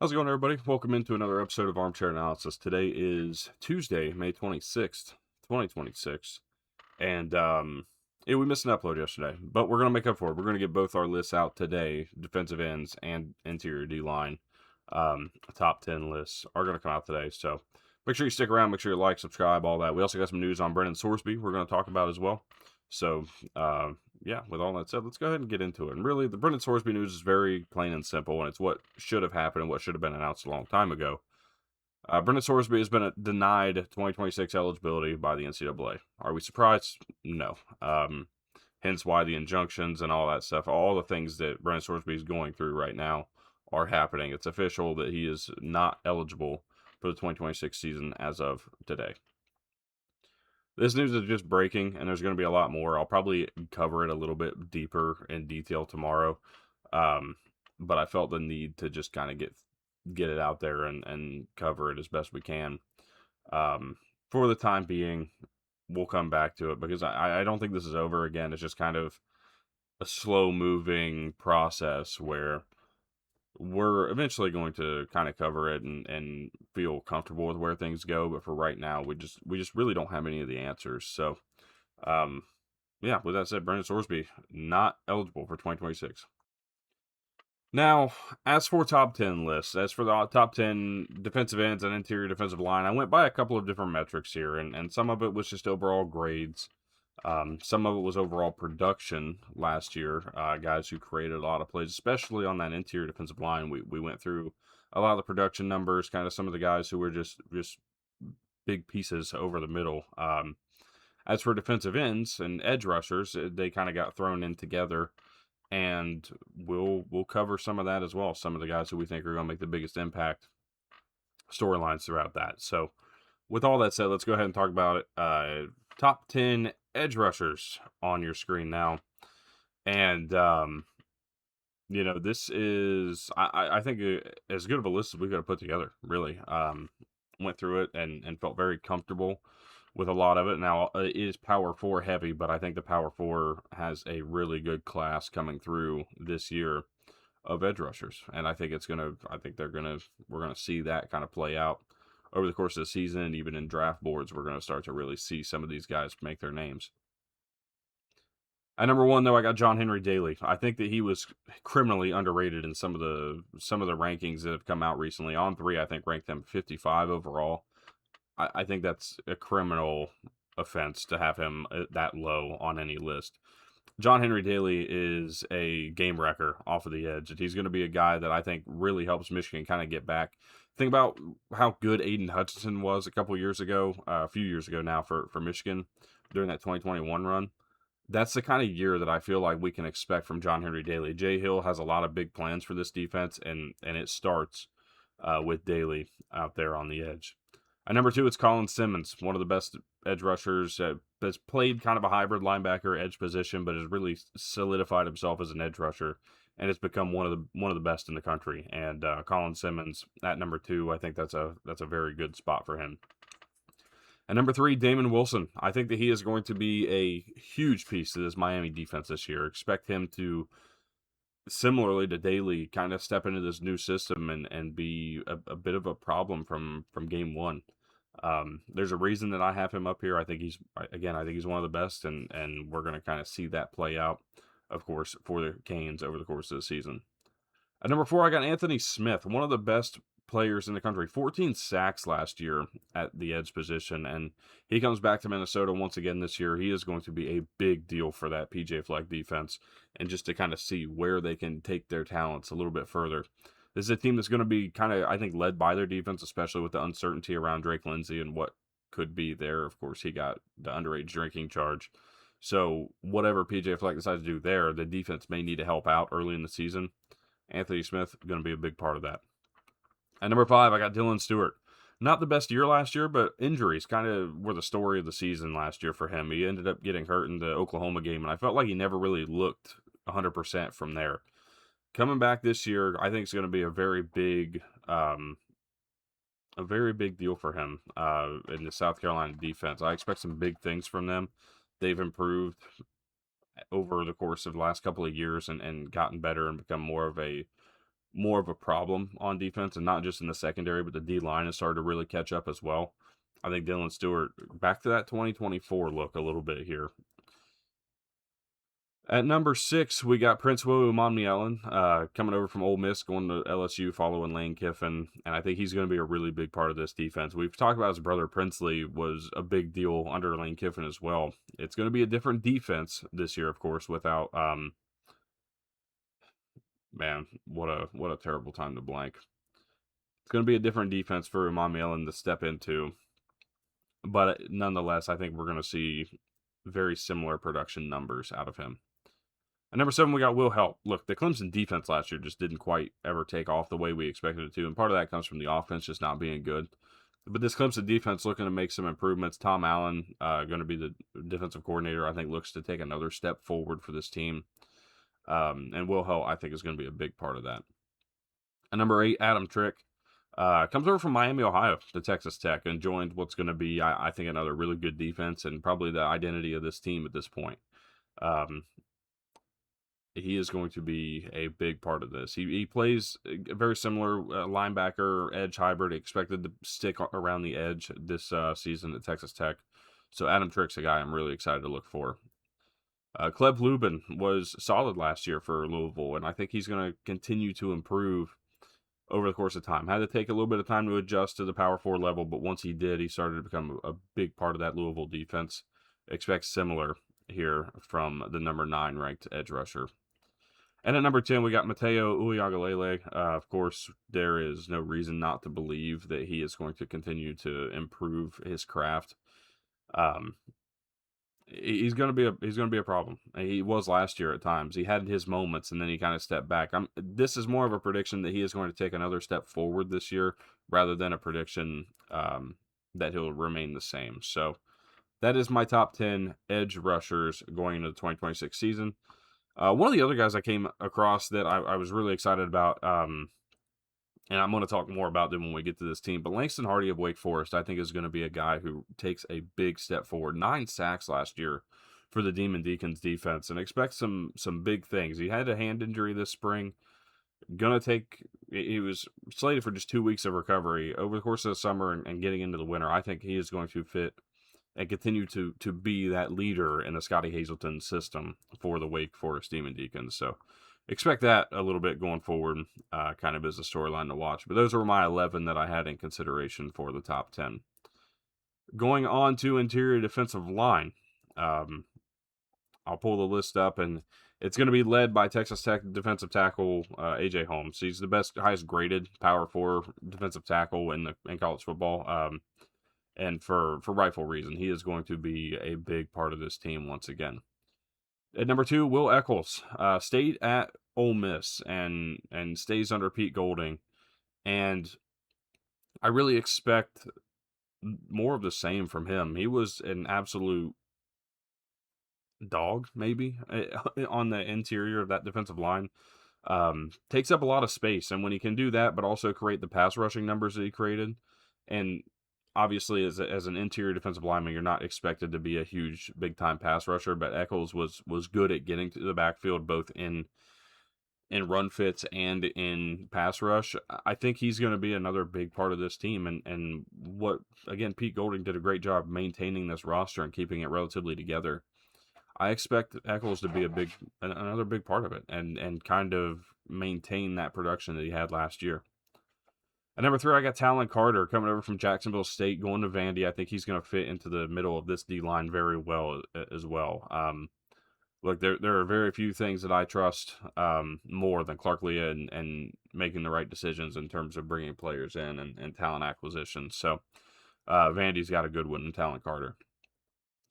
How's it going, everybody? Welcome into another episode of Armchair Analysis. Today is Tuesday, May 26th, 2026. And, yeah, we missed an upload yesterday, but we're going to make up for it. We're going to get both our lists out today. Defensive ends and interior D-line, top 10 lists are going to come out today. So make sure you stick around. Make sure you like, subscribe, all that. We also got some news on Brennan Sorsby we're going to talk about as well. So, yeah, with all that said, let's go ahead and get into it. And really, the Brendan Sorsby news is very plain and simple, and it's what should have happened and what should have been announced a long time ago. Brendan Sorsby has been denied 2026 eligibility by the NCAA. Are we surprised? No. Hence why the injunctions and all that stuff, all the things that Brendan Sorsby is going through right now are happening. It's official that he is not eligible for the 2026 season as of today. This news is just breaking, and there's going to be a lot more. I'll probably cover it a little bit deeper in detail tomorrow, but I felt the need to just kind of get it out there and cover it as best we can. For the time being, we'll come back to it because I don't think this is over. Again, it's just kind of a slow-moving process where we're eventually going to kind of cover it and feel comfortable with where things go. But for right now, we just really don't have any of the answers. So, yeah, with that said, Brendan Sorsby not eligible for 2026. Now, as for top 10 lists, as for the top 10 defensive ends and interior defensive line, I went by a couple of different metrics here, and some of it was just overall grades. Some of it was overall production last year. Guys who created a lot of plays, especially on that interior defensive line. We went through a lot of the production numbers, kind of some of the guys who were just big pieces over the middle. As for defensive ends and edge rushers, they kind of got thrown in together, and we'll cover some of that as well. Some of the guys who we think are going to make the biggest impact, storylines throughout that. So, with all that said, let's go ahead and talk about it. Top 10 edge rushers on your screen now. And, this is, I think, as good of a list as we could have put together, really. Went through it and felt very comfortable with a lot of it. Now, it is Power 4 heavy, but I think the Power 4 has a really good class coming through this year of edge rushers. And I think we're going to see that kind of play out over the course of the season, and even in draft boards, we're going to start to really see some of these guys make their names. At number one, though, I got John Henry Daly. I think that he was criminally underrated in some of the rankings that have come out recently. On three, I think ranked him 55 overall. I think that's a criminal offense to have him that low on any list. John Henry Daly is a game wrecker off of the edge, and he's going to be a guy that I think really helps Michigan kind of get back. Think about how good Aiden Hutchinson was a few years ago now for Michigan during that 2021 run. That's the kind of year that I feel like we can expect from John Henry Daly. Jay Hill has a lot of big plans for this defense, and it starts with Daly out there on the edge. At number two, it's Colin Simmons, one of the best edge rushers that's played kind of a hybrid linebacker edge position, but has really solidified himself as an edge rusher and has become one of the best in the country. And Colin Simmons at number two, I think that's a very good spot for him. At number three, Damon Wilson. I think that he is going to be a huge piece to this Miami defense this year. Expect him to, similarly to Daly, kind of step into this new system and be a bit of a problem from game one. There's a reason that I have him up here. I think he's one of the best, and we're going to kind of see that play out, of course, for the Canes over the course of the season. At number four, I got Anthony Smith, one of the best players in the country. 14 sacks last year at the edge position, and he comes back to Minnesota once again this year. He is going to be a big deal for that PJ Fleck defense, and just to kind of see where they can take their talents a little bit further. This is a team that's going to be kind of, I think, led by their defense, especially with the uncertainty around Drake Lindsay and what could be there. Of course, he got the underage drinking charge. So whatever PJ Fleck decides to do there, the defense may need to help out early in the season. Anthony Smith going to be a big part of that. At number five, I got Dylan Stewart. Not the best year last year, but injuries kind of were the story of the season last year for him. He ended up getting hurt in the Oklahoma game, and I felt like he never really looked 100% from there. Coming back this year, I think it's going to be a very big deal for him in the South Carolina defense. I expect some big things from them. They've improved over the course of the last couple of years and gotten better and become more of a more of a problem on defense, and not just in the secondary, but the D line has started to really catch up as well. I think Dylan Stewart back to that 2024 look a little bit here. At number 6, we got Prince Umanmielen, coming over from Ole Miss, going to LSU, following Lane Kiffin, and I think he's going to be a really big part of this defense. We've talked about his brother Princely was a big deal under Lane Kiffin as well. It's going to be a different defense this year, of course, without man, what a terrible time to blank. It's going to be a different defense for Umanmielen to step into, but nonetheless, I think we're going to see very similar production numbers out of him. At number 7, we got Will Help. Look, the Clemson defense last year just didn't quite ever take off the way we expected it to, and part of that comes from the offense just not being good. But this Clemson defense looking to make some improvements. Tom Allen, going to be the defensive coordinator, I think looks to take another step forward for this team. And Will Help, I think, is going to be a big part of that. At number 8, Adam Trick. Comes over from Miami, Ohio to Texas Tech and joined what's going to be, I think, another really good defense and probably the identity of this team at this point. He is going to be a big part of this. He plays a very similar linebacker, edge hybrid. Expected to stick around the edge this season at Texas Tech. So Adam Trick's a guy I'm really excited to look for. Kleb Lubin was solid last year for Louisville, and I think he's going to continue to improve over the course of time. Had to take a little bit of time to adjust to the Power 4 level, but once he did, he started to become a big part of that Louisville defense. Expect similar here from the number 9 ranked edge rusher. And at number 10, we got Mateo Uiagalelei. Of course, there is no reason not to believe that he is going to continue to improve his craft. He's going to be a problem. He was last year at times. He had his moments, and then he kind of stepped back. This is more of a prediction that he is going to take another step forward this year, rather than a prediction that he'll remain the same. So that is my top 10 edge rushers going into the 2026 season. One of the other guys I came across that I was really excited about, and I'm going to talk more about them when we get to this team, but Langston Hardy of Wake Forest, I think, is going to be a guy who takes a big step forward. 9 sacks last year for the Demon Deacons defense, and expect some big things. He had a hand injury this spring. He was slated for just 2 weeks of recovery over the course of the summer and getting into the winter. I think he is going to fit and continue to be that leader in the Scotty Hazelton system for the Wake Forest Demon Deacons. So expect that a little bit going forward, kind of as a storyline to watch. But those were my 11 that I had in consideration for the top 10. Going on to interior defensive line, I'll pull the list up, and it's going to be led by Texas Tech defensive tackle A.J. Holmes. He's the highest graded Power 4 defensive tackle in college football. And for rightful reason. He is going to be a big part of this team once again. At number 2, Will Eccles stayed at Ole Miss and stays under Pete Golding. And I really expect more of the same from him. He was an absolute dog, maybe, on the interior of that defensive line. Takes up a lot of space. And when he can do that, but also create the pass rushing numbers that he created, and obviously, as an interior defensive lineman, you're not expected to be a huge, big-time pass rusher, but Eccles was good at getting to the backfield, both in run fits and in pass rush. I think he's going to be another big part of this team, and what, again, Pete Golding did a great job maintaining this roster and keeping it relatively together. I expect Eccles to be another big part of it, and kind of maintain that production that he had last year. At number 3, I got Talon Carter coming over from Jacksonville State, going to Vandy. I think he's going to fit into the middle of this D-line very well as well. Look, there are very few things that I trust more than Clark Lea and making the right decisions in terms of bringing players in and talent acquisition. So Vandy's got a good one in Talon Carter.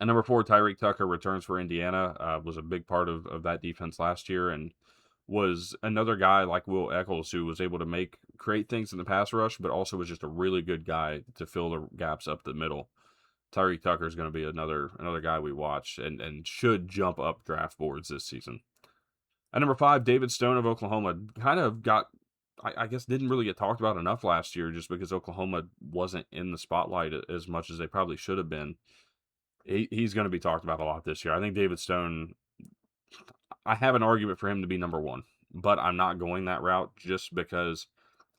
At number 4, Tyreek Tucker returns for Indiana. Was a big part of that defense last year, and was another guy like Will Eccles who was able to create things in the pass rush, but also was just a really good guy to fill the gaps up the middle. Tyreek Tucker is going to be another guy we watch and should jump up draft boards this season. At number 5, David Stone of Oklahoma kind of I guess didn't really get talked about enough last year just because Oklahoma wasn't in the spotlight as much as they probably should have been. He's going to be talked about a lot this year. I think David Stone, I have an argument for him to be number 1 but I'm not going that route just because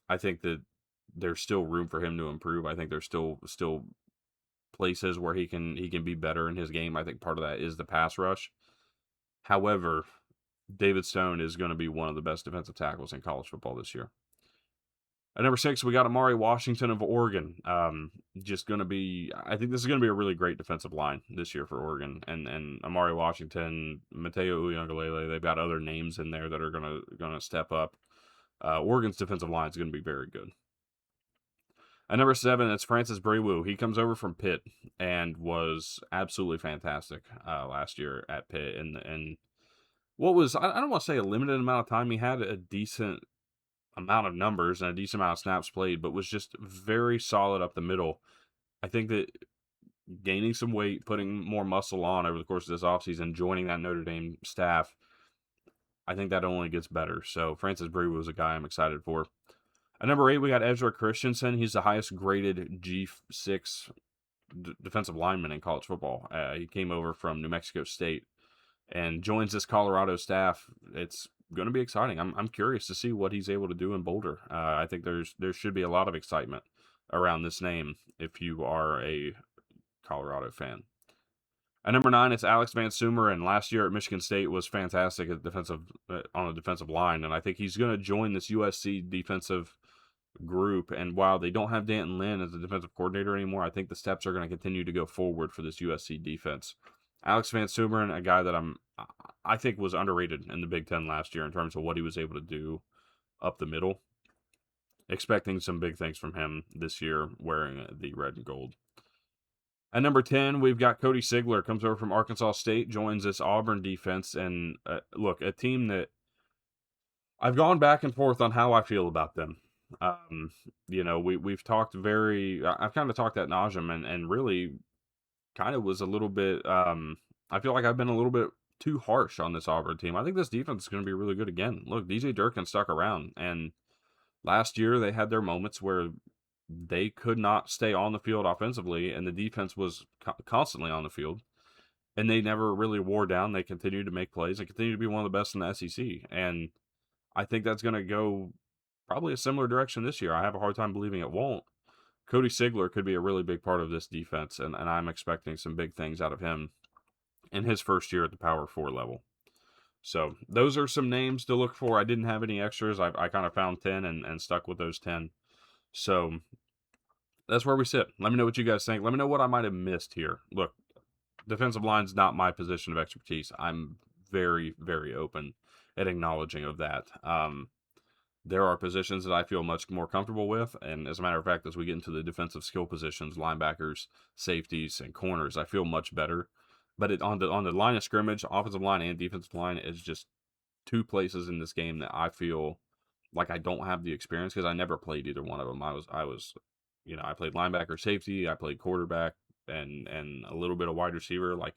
I think that there's still room for him to improve. I think there's still places where he can be better in his game. I think part of that is the pass rush. However, David Stone is going to be one of the best defensive tackles in college football this year. At number 6, we got Amari Washington of Oregon. Just going to be, I think this is going to be a really great defensive line this year for Oregon. And Amari Washington, Mateo Uiagalelei, they've got other names in there that are gonna step up. Oregon's defensive line is going to be very good. At number 7, it's Francis Brewu. He comes over from Pitt and was absolutely fantastic last year at Pitt. And what was, I don't want to say a limited amount of time, he had a decent amount of numbers and a decent amount of snaps played, but was just very solid up the middle. I think that gaining some weight, putting more muscle on over the course of this offseason, joining that Notre Dame staff, I think that only gets better. So Francis Brewu was a guy I'm excited for. At number 8, we got Ezra Christensen. He's the highest graded G6 defensive lineman in college football. He came over from New Mexico State and joins this Colorado staff. It's going to be exciting. I'm curious to see what he's able to do in Boulder. I think there should be a lot of excitement around this name if you are a Colorado fan. At number 9, it's Alex Van Sumer, and last year at Michigan State was fantastic at on the defensive line, and I think he's going to join this USC defensive group. And while they don't have Danton Lynn as the defensive coordinator anymore, I think the steps are going to continue to go forward for this USC defense. Alex Van Sumeren, a guy that I think was underrated in the Big Ten last year in terms of what he was able to do up the middle. Expecting some big things from him this year wearing the red and gold. At number 10, we've got Cody Sigler, comes over from Arkansas State, joins this Auburn defense. And look, a team that I've gone back and forth on how I feel about them. We've talked I've kind of talked ad nauseum and really kind of was a little bit, I feel like I've been a little bit too harsh on this Auburn team. I think this defense is going to be really good again. Look, DJ Durkin stuck around, and last year they had their moments where they could not stay on the field offensively, and the defense was constantly on the field, and they never really wore down. They continued to make plays and continue to be one of the best in the SEC, and I think that's going to go probably a similar direction this year. I have a hard time believing it won't. Cody Sigler could be a really big part of this defense, and I'm expecting some big things out of him in his first year at the Power 4 level. So those are some names to look for. I didn't have any extras. I kind of found 10 and stuck with those 10. So that's where we sit. Let me know what you guys think. Let me know what I might have missed here. Look, defensive line's not my position of expertise. I'm very, very open at acknowledging of that. There are positions that I feel much more comfortable with, and as a matter of fact, as we get into the defensive skill positions, linebackers, safeties, and corners, I feel much better. But on the line of scrimmage, offensive line and defensive line is just two places in this game that I feel like I don't have the experience because I never played either one of them. I played linebacker, safety, I played quarterback, and a little bit of wide receiver. Like,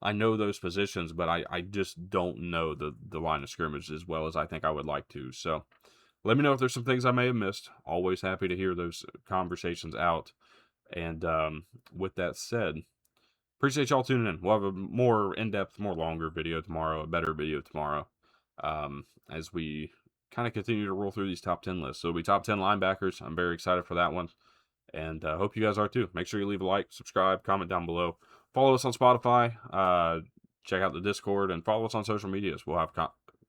I know those positions, but I just don't know the line of scrimmage as well as I think I would like to. So let me know if there's some things I may have missed. Always happy to hear those conversations out. And with that said, appreciate y'all tuning in. We'll have a more in-depth, more longer video tomorrow, a better video tomorrow, as we kind of continue to roll through these top 10 lists. So it'll be top 10 linebackers. I'm very excited for that one. And hope you guys are too. Make sure you leave a like, subscribe, comment down below. Follow us on Spotify. Check out the Discord, and follow us on social medias. We'll have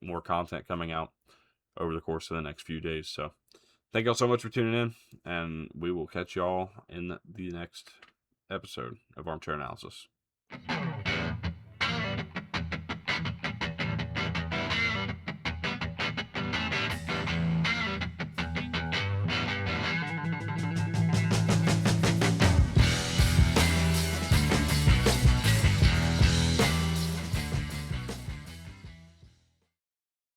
more content coming out over the course of the next few days. So thank y'all so much for tuning in, and we will catch y'all in the next episode of Armchair Analysis.